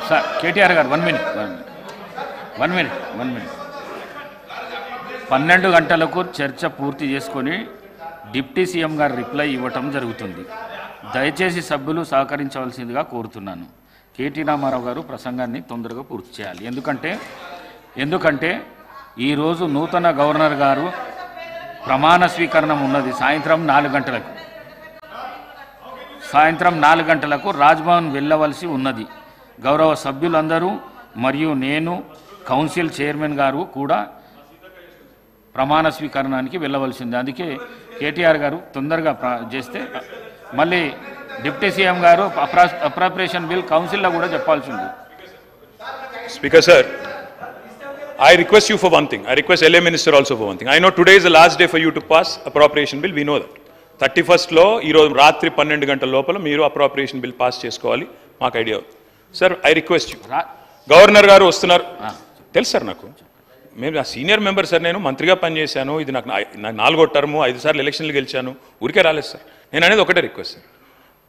Sir KTR గారు 1 minute 12 గంటలకు చర్చ పూర్తి చేసుకొని డిప్యూటీ సీఎం గారు రిప్లై ఇవ్వటం జరుగుతుంది. దయచేసి సభ్యులు సహకరించవలసిందిగా కోరుతున్నాను. కేటీ రామారావు గారు ప్రసంగాన్ని తొందరగా పూర్తి చేయాలి. ఎందుకంటే ఈరోజు నూతన గవర్నర్ గారు ప్రమాణ స్వీకరణం ఉన్నది సాయంత్రం 4 గంటలకు రాజ్భవన్ వెళ్ళవలసి ఉన్నది. గౌరవ సభ్యులందరూ మరియు నేను కౌన్సిల్ చైర్మన్ గారు కూడా ప్రమాణ స్వీకరణానికి వెళ్ళవలసింది. అందుకే కేటీఆర్ గారు తొందరగా చేస్తే మళ్ళీ డిప్యూటీ సీఎం గారు అప్రాప్రియేషన్ బిల్ కౌన్సిల్లో కూడా చెప్పాల్సి ఉంది. Speaker sir, I request you for one thing. I request LA Minister also for one thing. I know today is the last day for you to pass appropriation bill. We know that. 31st లో ఈరోజు రాత్రి 12 గంటల లోపల మీరు appropriation bill pass చేసుకోవాలి. మాకు idea ఉంది sir. I request you, governor గారు వస్తున్నారు తెలుసు సార్. నాకు మేము సీనియర్ మెంబర్ సార్, నేను మంత్రిగా పనిచేశాను. ఇది నాకు 4వ టర్ము, 5 సార్లు ఎలక్షన్లు గెలిచాను. ఊరికే రాలేదు సార్. నేను అనేది ఒకటే రిక్వెస్ట్ సార్,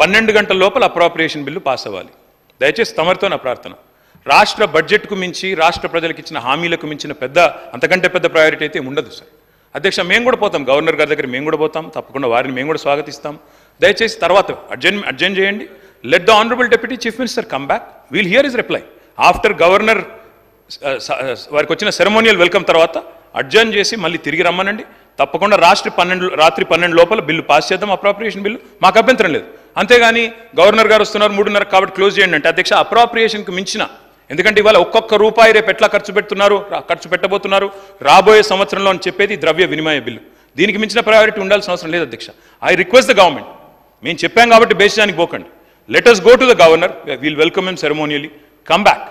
12 గంటల లోపల అప్రాప్రియేషన్ బిల్లు పాస్ అవ్వాలి. దయచేసి తమరితో నా ప్రార్థన. రాష్ట్ర బడ్జెట్కు మించి రాష్ట్ర ప్రజలకు ఇచ్చిన హామీలకు మించిన అంతకంటే పెద్ద ప్రయారిటీ అయితే ఉండదు సార్. అధ్యక్ష, మేము కూడా పోతాం గవర్నర్ గారి దగ్గర, మేము కూడా పోతాం. తప్పకుండా వారిని మేము కూడా స్వాగతిస్తాం. దయచేసి తర్వాత అడ్జెంట్ చేయండి. Let the honourable deputy chief minister come back. We'll hear his reply after governor వారికి వచ్చిన సెరమోనియల్ వెల్కమ్ తర్వాత అడ్జర్న్ చేసి మళ్ళీ తిరిగి రమ్మనండి. తప్పకుండా రాత్రి 12 లోపల బిల్లు పాస్ చేద్దాం, అప్రాప్రియేషన్ బిల్లు. మాకు అభ్యంతరం లేదు. అంతేగాని గవర్నర్ గారు వస్తున్నారు 3:30 కాబట్టి క్లోజ్ చేయండి అంటే అధ్యక్ష, అప్రాప్రియేషన్కి మించిన, ఎందుకంటే ఇవాళ ఒక్కొక్క రూపాయి రేపు ఎట్లా ఖర్చు పెట్టబోతున్నారు రాబోయే సంవత్సరంలో అని చెప్పేది ద్రవ్య వినిమయ బిల్లు. దీనికి మించిన ప్రయారిటీ ఉండాల్సిన అవసరం లేదు అధ్యక్ష. ఐ రిక్వెస్ట్ ద గవర్నమెంట్, మేము చెప్పాం కాబట్టి బేసిదానికి పోకండి. Let us go to the governor, we'll welcome him ceremonially, come back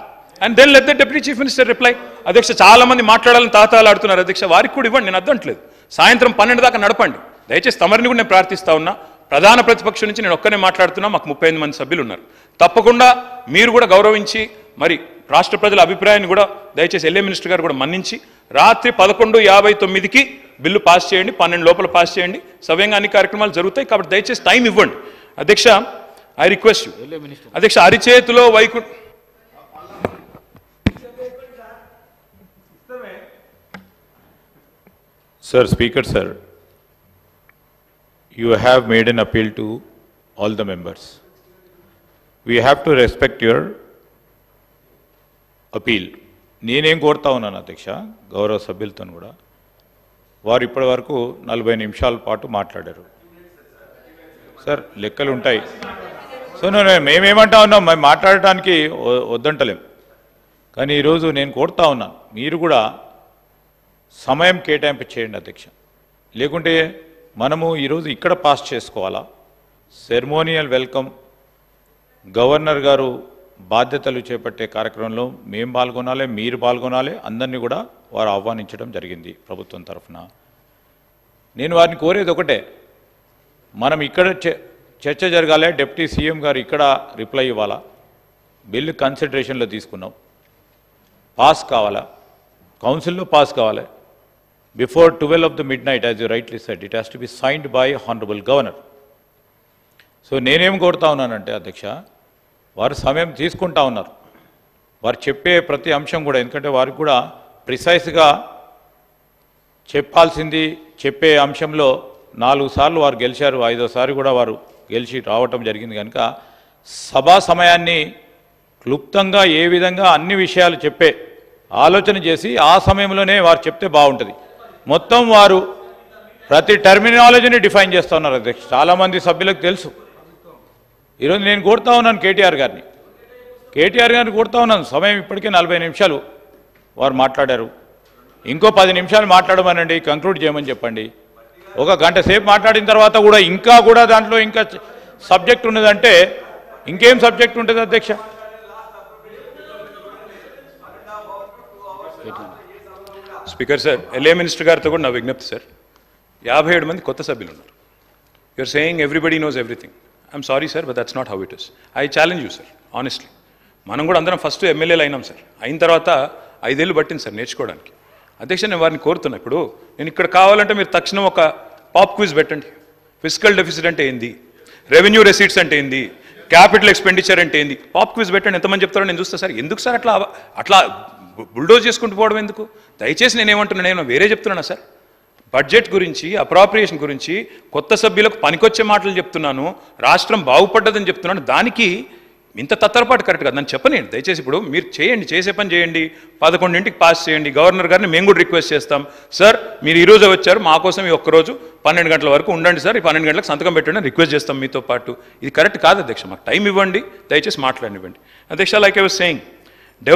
and then let the deputy chief minister reply. అధ్యక్ష, చాలా మంది మాట్లాడాలని తాతాలాడుతున్నారు అధ్యక్ష, వారికి కూడా ఇవ్వండి. నేను అర్థంట్లేదు, సాయంత్రం 12 దాకా నడపండి. దయచేసి తమరిని కూడా నేను ప్రార్థిస్తా ఉన్నా. ప్రధాన ప్రతిపక్షం నుంచి నేను ఒక్కనే మాట్లాడుతున్నా, మాకు 35 మంది సభ్యులు ఉన్నారు. తప్పకుండా మీరు కూడా గౌరవించి మరి రాష్ట్ర ప్రజల అభిప్రాయాన్ని కూడా దయచేసి ఎల్ఏ మినిస్టర్ గారు కూడా మన్నించి రాత్రి 11:59కి బిల్లు పాస్ చేయండి. 12 లోపల పాస్ చేయండి. సవ్యంగా అన్ని కార్యక్రమాలు జరుగుతాయి కాబట్టి దయచేసి టైం ఇవ్వండి. అధ్యక్ష, ఐ రిక్వెస్ట్ యూ. అధ్యక్ష, అరిచేతిలో Vaikuntha Sir, Speaker sir, you have made an appeal to all the members. We have to respect your appeal. నేనేం కోరుతా ఉన్నాను అధ్యక్ష, గౌరవ సభ్యులతో కూడా వారు ఇప్పటి వరకు 40 నిమిషాల పాటు మాట్లాడారు. సార్ లెక్కలు ఉంటాయి. సో మేమేమంటా ఉన్నాం, మేము మాట్లాడటానికి వద్దంటలేం. కానీ ఈరోజు నేను కోరుతా ఉన్నాను, మీరు కూడా సమయం కేటాయింపు చేయండి అధ్యక్ష. లేకుంటే మనము ఈరోజు ఇక్కడ పాస్ చేసుకోవాలా? సెరమోనియల్ వెల్కమ్, గవర్నర్ గారు బాధ్యతలు చేపట్టే కార్యక్రమంలో మేము పాల్గొనాలి, మీరు పాల్గొనాలి. అందరినీ కూడా వారు ఆహ్వానించడం జరిగింది ప్రభుత్వం తరఫున. నేను వారిని కోరేది ఒకటే, మనం ఇక్కడ చర్చ జరగాలి. డిప్యూటీ సీఎం గారు ఇక్కడ రిప్లై ఇవ్వాలా? బిల్లు కన్సిడరేషన్లో తీసుకున్నాం, పాస్ కావాలా? కౌన్సిల్లో పాస్ కావాలి. Before 12 of the midnight, as you rightly said, it has to be signed by Honorable Governor. So నేనేం కోరుతా ఉన్నానంటే అధ్యక్ష, వారు సమయం తీసుకుంటా ఉన్నారు. వారు చెప్పే ప్రతి అంశం కూడా, ఎందుకంటే వారికి కూడా ప్రిసైజ్గా చెప్పాల్సింది చెప్పే అంశంలో 4 సార్లు వారు గెలిచారు, 5వసారి కూడా వారు గెలిచి రావటం జరిగింది. కనుక సభా సమయాన్ని క్లుప్తంగా ఏ విధంగా అన్ని విషయాలు చెప్పే ఆలోచన చేసి ఆ సమయంలోనే వారు చెప్తే బాగుంటుంది. మొత్తం వారు ప్రతి టర్మినాలజీని డిఫైన్ చేస్తూ ఉన్నారు అధ్యక్ష. చాలామంది సభ్యులకు తెలుసు. ఈరోజు నేను కోరుతా ఉన్నాను కేటీఆర్ గారిని కోరుతా ఉన్నాను. సమయం ఇప్పటికే 40 నిమిషాలు వారు మాట్లాడారు. ఇంకో 10 నిమిషాలు మాట్లాడమనండి, కంక్లూడ్ చేయమని చెప్పండి. 1 గంట సేపు మాట్లాడిన తర్వాత కూడా ఇంకా దాంట్లో ఇంకా సబ్జెక్ట్ ఉన్నదంటే ఇంకేం సబ్జెక్ట్ ఉంటుంది అధ్యక్ష? స్పీకర్ సార్, ఎల్ఏ మినిస్టర్ గారితో కూడా నా విజ్ఞప్తి సార్, 57 మంది కొత్త సభ్యులు ఉన్నారు. You're saying everybody knows everything. I'm sorry sir, but that's not how it is. I challenge you sir, honestly. మనం కూడా అందరం ఫస్ట్ ఎమ్మెల్యేలు అయినాం సార్. అయిన తర్వాత 5 ఏళ్ళు పట్టింది సార్ నేర్చుకోవడానికి. అధ్యక్ష, నేను వారిని కోరుతున్నా, ఇప్పుడు నేను ఇక్కడ కావాలంటే మీరు తక్షణం ఒక పాప్ క్విజ్ పెట్టండి. ఫిజికల్ డెఫిసిట్ అంటే ఏంది, రెవెన్యూ రెసీట్స్ అంటే ఏంది, క్యాపిటల్ ఎక్స్పెండిచర్ అంటే ఏంది? పాప్ క్విజ్ పెట్టండి, ఎంతమంది చెప్తారో నేను చూస్తా సార్. ఎందుకు సార్ అట్లా బుల్డోజ్ చేసుకుంటూ పోవడం ఎందుకు? దయచేసి నేనేమంటున్నా, నేను వేరే చెప్తున్నానా సార్? బడ్జెట్ గురించి, అప్రాప్రియేషన్ గురించి కొత్త సభ్యులకు పనికొచ్చే మాటలు చెప్తున్నాను, రాష్ట్రం బాగుపడ్డదని చెప్తున్నాను. దానికి ఇంత తత్తరపాటు కరెక్ట్ కాదు. నన్ను చెప్పనండి దయచేసి. ఇప్పుడు మీరు చేయండి, చేసే పని చేయండి, 11ంటికి పాస్ చేయండి. గవర్నర్ గారిని మేము కూడా రిక్వెస్ట్ చేస్తాం, సార్ మీరు ఈ రోజు వచ్చారు, మా కోసం ఈ ఒక్కరోజు 12 గంటల వరకు ఉండండి సార్, ఈ 12 గంటలకు సంతకం పెట్టండి రిక్వెస్ట్ చేస్తాం మీతో పాటు. ఇది కరెక్ట్ కాదు అధ్యక్ష, మాకు టైం ఇవ్వండి, దయచేసి మాట్లాడినివ్వండి. అధ్యక్ష, లైక్ ఐ వాజ్ సేయింగ్,